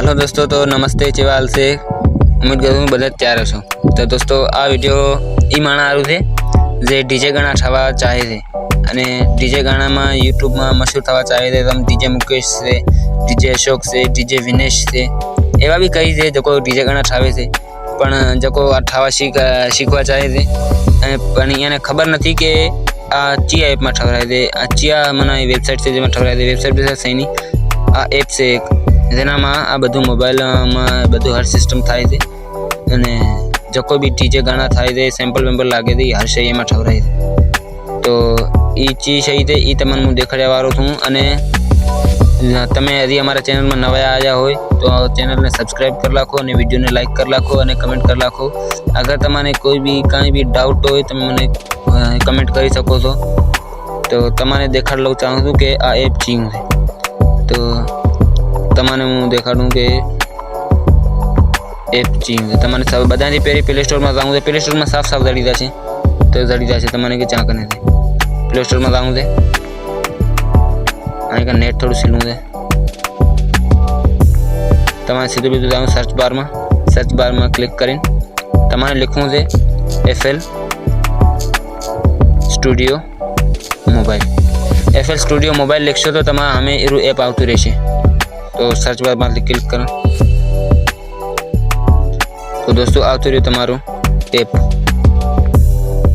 Hello दोस्तों, तो नमस्ते चेवाल से उम्मीद करूँ બધા તૈયાર છો। તો દોસ્તો આ વિડિયો ઈ માણા આરું છે જે ડીજે ગાણા થવા ચાહે છે અને ડીજે ગાણામાં યુટ્યુબમાં મશહૂર થવા ચાહે છે। તમે ડીજે મુકેશ છે, ડીજે અશોક છે, ડીજે વિનેશ છે, એવા બી કઈ છે જો ડીજે ગાણા થાવે છે પણ જો આ થવા શીખવા ચાહે છે પણ એને ખબર નથી કે આ ચિયા એપમાં ઠવરાય છે। આ ચિયા મને વેબસાઇટ છે જેમાં ઠવરાય છે। વેબસાઇટ સહીની આ એપ છે જેનામાં આ બધું મોબાઈલમાં બધું હર સિસ્ટમ થાય છે અને જો કોઈ બી ડીજે ગાણા થાય છે સેમ્પલ લાગે છે હર શય એમાં ઠવરાય છે। તો એ ચીજ સહી છે એ તમને હું દેખાડ્યા વાળો છું અને તમે હજી અમારા ચેનલમાં નવા આવ્યા હોય તો ચેનલને સબસ્ક્રાઈબ કરી નાખો અને વિડીયોને લાઈક કરી નાખો અને કમેન્ટ કરી નાખો। અગર તમને કોઈ બી કાંઈ બી ડાઉટ હોય તમે મને કમેન્ટ કરી શકો છો। તો તમને દેખાડવા ચાહું છું કે આ એપ ચીયું છે। તો તમને હું દેખાડું કે એપ ચીયું છે। તમને બધાથી પહેલી પ્લે સ્ટોરમાં જાઉં છે। પ્લે સ્ટોરમાં સાફ જડીદા છે તો જડીદા છે તમને કે ચા કને છે પ્લે સ્ટોરમાં જાऊँ છે અહીં का नेट थोड़ा सीलूँ है तमारे सीधे भी जाऊँ सर्च बार में क्लिक करें तमारे लिखूँ से FL स्टूडियो मोबाइल लिखशो तो तमारा हमें एरू एप आवती रहेशे। तो सर्च बार में क्लिक करो तो दोस्तों आवती रह्यो तमारो एप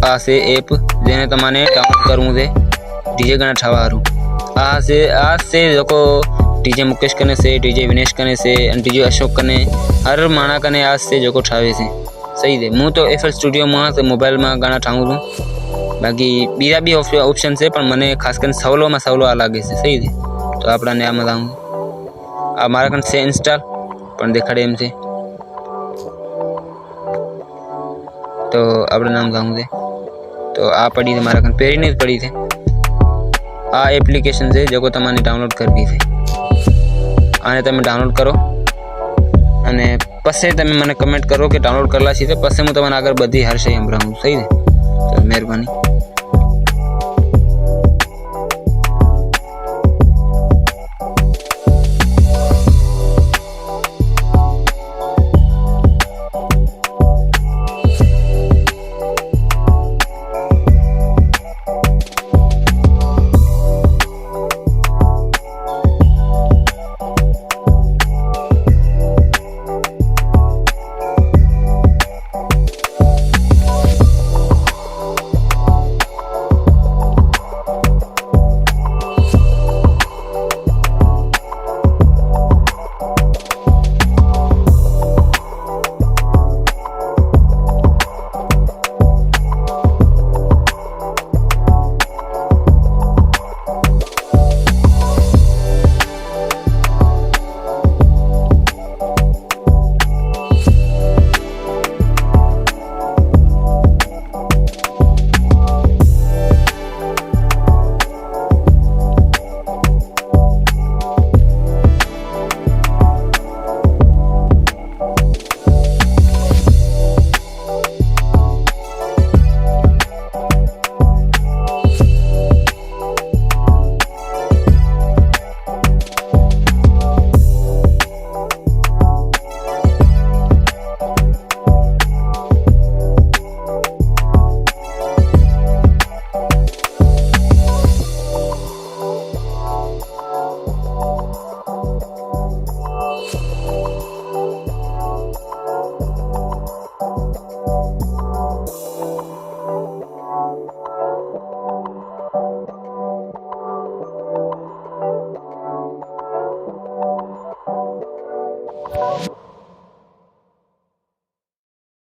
आ से एप जेने तमाने डाउनलॉड करवू छे डीजे गाना थवा हारू। आज से जो डीजे मुकेश कने से, डीजे विनेश कने से, डीजे अशोक कने हर माणा कने आज से जो ठावे से सही है। हूँ तो FL स्टूडियो में मोबाइल में गाना ठाऊँ छूँ। बाकी बीजा भी ऑप्शन है पर मने खास कर सवलो में सवलो आ लगे से सही है। तो अपना ने आम जाऊँ आ मारा कन से इंस्टॉल पर देखाड़े एम से तो अपने नाम जाऊँ से तो आ पड़ी थे मारा कन पेरी नहीं पड़ी थे आ एप्लिकेशन है जो तमाने डाउनलॉड करवी है। आने तमे डाउनलॉड करो अने पछे तमे मने कमेंट करो कि डाउनलॉड करला छे तो पछे हूँ तमने आगळ बधी हर शय संभळावुं। सही है। तो मेहरबानी।